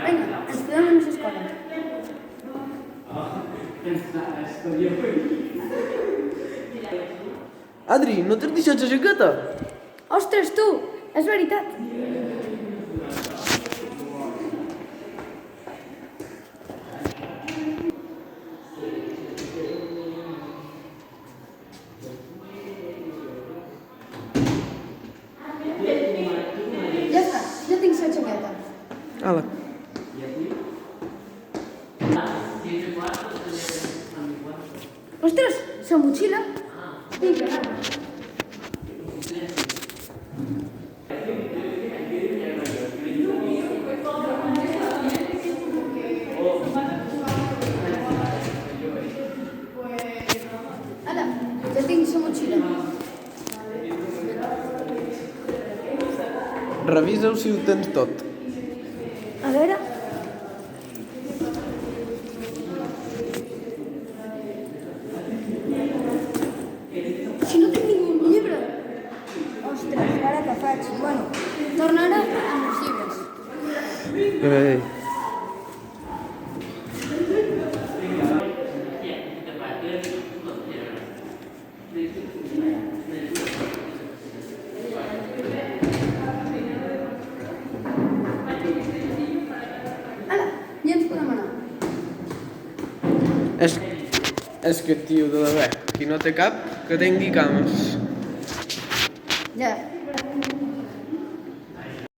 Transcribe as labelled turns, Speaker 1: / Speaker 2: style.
Speaker 1: Vinga, ens podem anar a l'escola.
Speaker 2: Adri, no t'has deixat la jaqueta?
Speaker 1: Ostres, tu! És veritat. Ja està, ja tinc la jaqueta.
Speaker 2: Ala.
Speaker 1: Ostres, la motxilla. Vinga, va. Ara, ja tinc la motxilla.
Speaker 2: Revisa-ho si ho tens tot.
Speaker 1: A veure... Si no tinc ningú llibre! Ostres, ara què faig? Bueno, tornaré amb els llibres.
Speaker 2: Ei.
Speaker 1: Ara, ja ens podem anar.
Speaker 2: És que tio de la qui no té cap, que tingui cames.
Speaker 1: Ja,